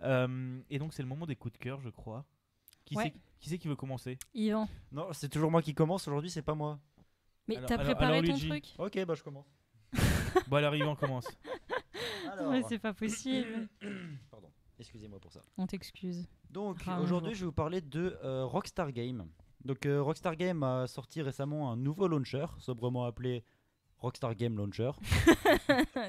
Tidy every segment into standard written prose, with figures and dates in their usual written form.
Et donc c'est le moment des coups de cœur, je crois. Ouais. Qui c'est qui veut commencer? Yvan. Non, c'est toujours moi qui commence. Aujourd'hui, c'est pas moi. Mais Alors- t'as alors- préparé alors, ton Luigi. truc? Ok, bah je commence. Bon alors Yvan commence. Alors, Ouais, c'est pas possible. pardon, excusez-moi pour ça. On t'excuse. Donc Ah, aujourd'hui, bonjour. je vais vous parler de Rockstar Game. Donc Rockstar Game a sorti récemment un nouveau launcher, sobrement appelé Rockstar Game Launcher.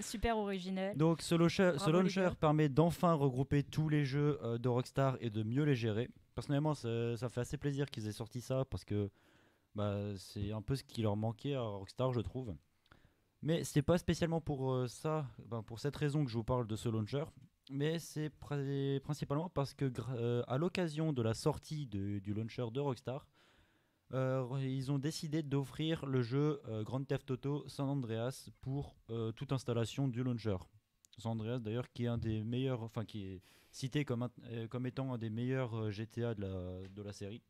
Super original. Donc ce launcher, Bravo, les gars. permet d'enfin regrouper tous les jeux de Rockstar et de mieux les gérer. Personnellement, ça fait assez plaisir qu'ils aient sorti ça parce que c'est un peu ce qui leur manquait à Rockstar, je trouve. Mais c'est pas spécialement pour pour cette raison que je vous parle de ce launcher. Mais c'est principalement parce que à l'occasion de la sortie du launcher de Rockstar, ils ont décidé d'offrir le jeu Grand Theft Auto San Andreas pour toute installation du launcher. San Andreas d'ailleurs qui est un des meilleurs, enfin qui est cité comme étant un des meilleurs GTA de la série.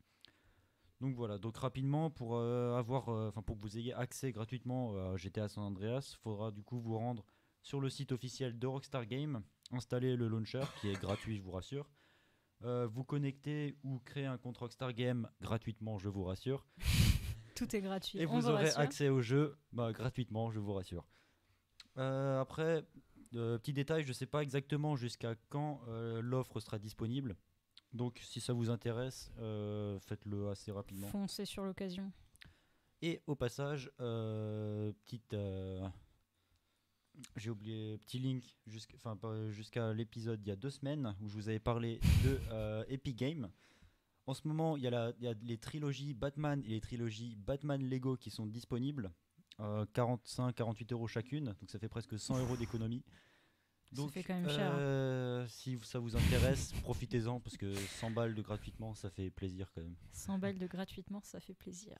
Donc voilà, donc rapidement pour pour que vous ayez accès gratuitement à GTA San Andreas, il faudra du coup vous rendre sur le site officiel de Rockstar Game, installer le launcher qui est gratuit, je vous rassure. Vous connecter ou créer un compte Rockstar Game gratuitement, je vous rassure. Tout est gratuit. Et on vous aurez rassure. accès au jeu gratuitement, je vous rassure. Après, petit détail, je ne sais pas exactement jusqu'à quand l'offre sera disponible. Donc si ça vous intéresse, faites-le assez rapidement. Foncez sur l'occasion. Et au passage, j'ai oublié petit link jusqu'à l'épisode il y a 2 semaines où je vous avais parlé de Epic Games. En ce moment, il y a les trilogies Batman et les trilogies Batman Lego qui sont disponibles, 45-48 € chacune, donc ça fait presque 100 € d'économie. Ça Donc, fait quand même cher. si ça vous intéresse, profitez-en parce que 100 balles de gratuitement, ça fait plaisir quand même. 100 balles de gratuitement, ça fait plaisir.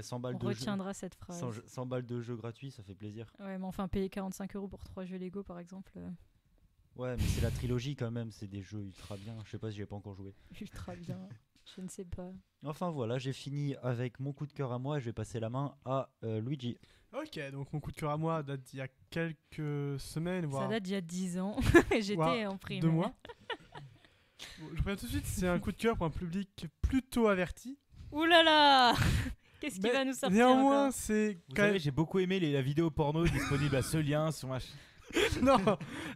100 balles On de jeu, retiendra cette phrase. 100 balles de jeu gratuit, ça fait plaisir. Ouais, mais enfin, payer 45 € pour 3 jeux Lego, par exemple, Ouais, mais c'est la trilogie quand même, c'est des jeux ultra bien. Je sais pas si j'ai pas encore joué. ultra bien. Je ne sais pas. Enfin voilà, j'ai fini avec mon coup de cœur à moi et je vais passer la main à Luigi. Ok, donc mon coup de cœur à moi date d'il y a quelques semaines, Ça voire date d'il y a 10 ans. J'étais Ouah, en primaire. 2 mois. Bon, je préviens tout de suite, c'est un coup de cœur pour un public plutôt averti. Ouh là là Qu'est-ce qui Mais va nous sortir néanmoins, encore c'est Vous quand savez, même... j'ai beaucoup aimé la vidéo porno disponible à ce lien sur ma non,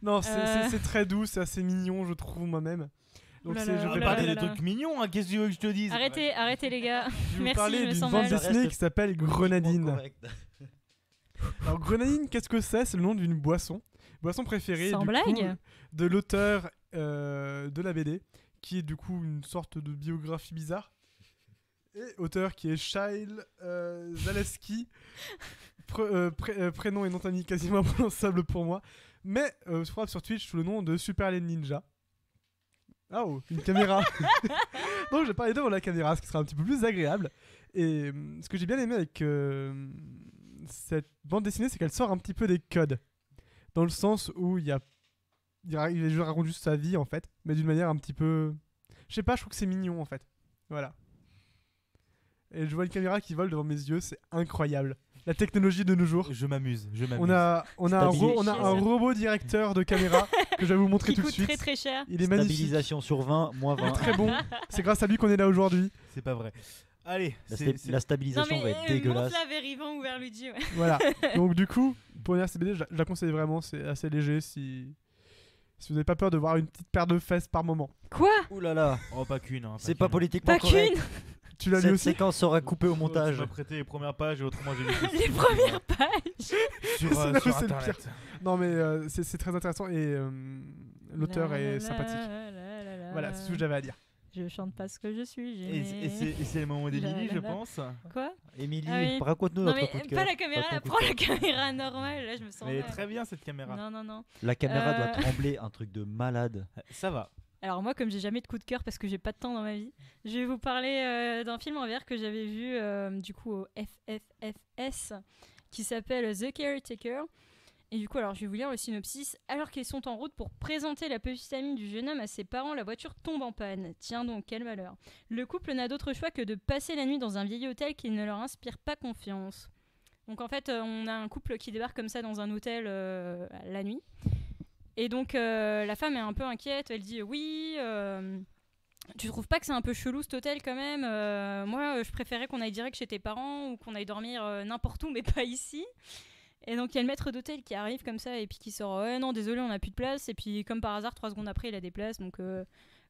non, Euh. c'est très doux, c'est assez mignon, je trouve moi-même. Donc Oulala, je On vais va oulala. parler parler, des trucs mignons, hein, qu'est-ce que tu veux que je te dise? Arrêtez les gars. je vais vous Merci, parler je me d'une sens bande mal. dessinée Ça qui s'appelle Grenadine. Correct. Alors Grenadine, qu'est-ce que c'est? C'est le nom d'une boisson. Boisson préférée Sans du blague coup, de l'auteur de la BD, qui est du coup une sorte de biographie bizarre. Et auteur qui est Shail Zaleski, prénom et nom de famille quasiment imprononçable pour moi, mais se frappe sur Twitch sous le nom de Super Alien Ninja. Ah oh, une caméra. Donc je vais parler devant la caméra, ce qui sera un petit peu plus agréable. Et ce que j'ai bien aimé avec cette bande dessinée, c'est qu'elle sort un petit peu des codes. Dans le sens où je raconte juste sa vie en fait, mais d'une manière un petit peu... Je sais pas, je trouve que c'est mignon en fait. Voilà. Et je vois une caméra qui vole devant mes yeux, c'est incroyable. La technologie de nos jours. Je m'amuse. On a un robot directeur de caméra que je vais vous montrer Qui tout de coûte suite. très très cher. Il est magnifique. Stabilisation sur 20, moins 20. Très bon. C'est grâce à lui qu'on est là aujourd'hui. C'est pas vrai. Allez, La Non stabilisation mais va être dégueulasse. monte-la vers Yvan ou vers Luigi. Ouais. Voilà. Donc du coup, pour lire CBD, je la conseille vraiment. C'est assez léger si vous n'avez pas peur de voir une petite paire de fesses par moment. Quoi? Ouh là là, Oh, pas qu'une. Hein, c'est pas qu'une. politiquement Pas correct. qu'une. Tu l'as lu Cette aussi séquence sera coupée au Tu montage. m'as prêté les premières pages et autrement j'ai lu Les premières pages. sur, C'est là où sur c'est le internet. Non mais c'est très intéressant et l'auteur La, est la, sympathique. la. Voilà, c'est tout ce que j'avais à dire. Je chante parce que je suis Et gênée. c'est le moment d'Emilie, La, je la, la. pense. Quoi? Émilie, Ah oui. raconte-nous Non notre mais coup de pas cœur. la caméra, Pas ton coup de prends la cœur. caméra normale, là je me sens Elle est mal. très bien cette caméra. Non. La caméra doit Euh. trembler, un truc de malade. Ça va. Alors moi, comme j'ai jamais de coup de cœur parce que j'ai pas de temps dans ma vie, je vais vous parler d'un film en VR que j'avais vu du coup au FFFS qui s'appelle The Caretaker. Et du coup, alors je vais vous lire le synopsis. Alors qu'ils sont en route pour présenter la petite amie du jeune homme à ses parents, la voiture tombe en panne. Tiens donc, quel malheur. Le couple n'a d'autre choix que de passer la nuit dans un vieil hôtel qui ne leur inspire pas confiance. Donc en fait, on a un couple qui débarque comme ça dans un hôtel la nuit. Et donc la femme est un peu inquiète, elle dit oui, tu trouves pas que c'est un peu chelou cet hôtel quand même? Moi je préférais qu'on aille direct chez tes parents ou qu'on aille dormir n'importe où mais pas ici. Et donc il y a le maître d'hôtel qui arrive comme ça et puis qui sort ouais non désolé on a plus de place et puis comme par hasard 3 secondes après il a des places donc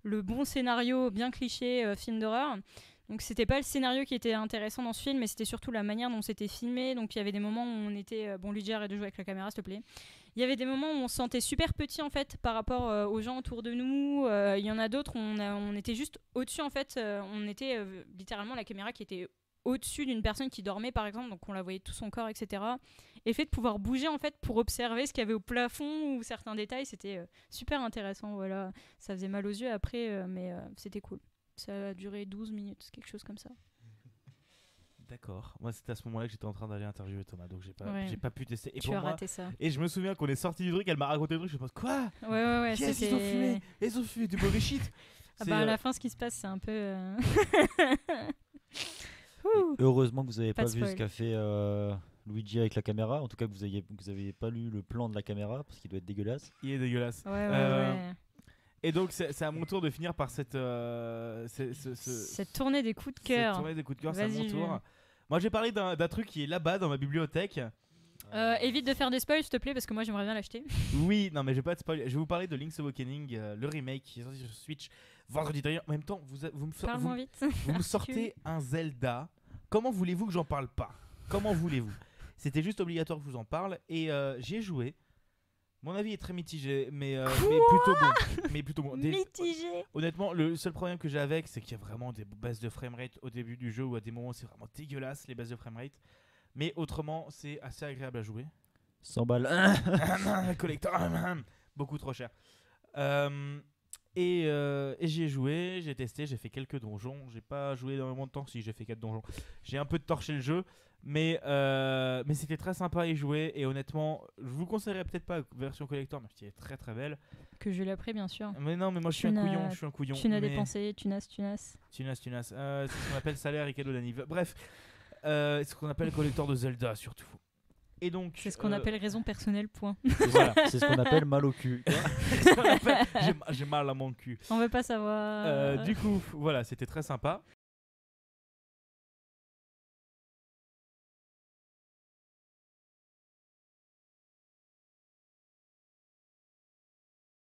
le bon scénario bien cliché film d'horreur. Donc c'était pas le scénario qui était intéressant dans ce film mais c'était surtout la manière dont c'était filmé. Donc il y avait des moments où on était bon Luigi arrête de jouer avec la caméra s'il te plaît. Il y avait des moments où on se sentait super petit en fait par rapport aux gens autour de nous. Il y en a d'autres où on était juste au-dessus en fait. On était littéralement la caméra qui était au-dessus d'une personne qui dormait par exemple, donc on la voyait tout son corps, etc. Et le fait de pouvoir bouger en fait pour observer ce qu'il y avait au plafond ou certains détails, c'était super intéressant. Voilà, ça faisait mal aux yeux après, mais c'était cool. Ça a duré 12 minutes, quelque chose comme ça. D'accord. Moi, c'était à ce moment-là que j'étais en train d'aller interviewer Thomas, donc Ouais. j'ai pas pu tester. Et Tu pour as moi, raté ça. et je me souviens qu'on est sorti du truc, elle m'a raconté le truc, je pense quoi? Ouais, Yes, ils ont fumé, ils ont fumé du mauvais shit. Ah C'est, bah à la fin, ce qui se passe, c'est un peu. Ouh. Heureusement que vous avez Pas pas de vu ce spoil. qu'a fait Luigi avec la caméra. En tout cas, que vous avez pas lu le plan de la caméra parce qu'il doit être dégueulasse. Il est dégueulasse. Ouais. Et donc, c'est à mon tour de finir par cette Cette tournée des coups de cœur. cette tournée des coups de cœur, c'est à Vas-y, mon tour. Julien. Moi, j'ai parlé d'un truc qui est là-bas dans ma bibliothèque. Évite de faire des spoils, s'il te plaît, parce que moi j'aimerais bien l'acheter. Oui, non, mais je vais pas te spoiler. Je vais vous parler de Link's Awakening, le remake qui est sorti sur Switch vendredi dernier. En même temps, Parle moins vite. vous me sortez un Zelda. Comment voulez-vous que j'en parle pas? Comment voulez-vous? C'était juste obligatoire que je vous en parle. Et j'y ai joué. Mon avis est très mitigé, mais plutôt bon. Mais plutôt bon. Mitigé. Honnêtement, le seul problème que j'ai avec, c'est qu'il y a vraiment des baisses de framerate au début du jeu où à des moments c'est vraiment dégueulasse les baisses de framerate. Mais autrement, c'est assez agréable à jouer. 100 balles. Collector, beaucoup trop cher. Et j'y ai joué, j'ai testé, j'ai fait quelques donjons. J'ai pas joué énormément de temps, si j'ai fait 4 donjons. J'ai un peu torché le jeu, mais c'était très sympa à y jouer. Et honnêtement, je vous conseillerais peut-être pas la version collector, mais qui est très très belle. Que je l'ai après, bien sûr. Mais non, mais moi je suis un couillon. Tu n'as mais- dépensé, tunas. Tunas. C'est ce qu'on appelle salaire et cadeau d'anniv. Bref, c'est ce qu'on appelle collector de Zelda surtout. Et donc, C'est ce qu'on appelle raison personnelle, point. voilà. C'est ce qu'on appelle mal au cul. C'est ce qu'on appelle- j'ai mal à mon cul. On veut pas savoir. Du coup, voilà, c'était très sympa.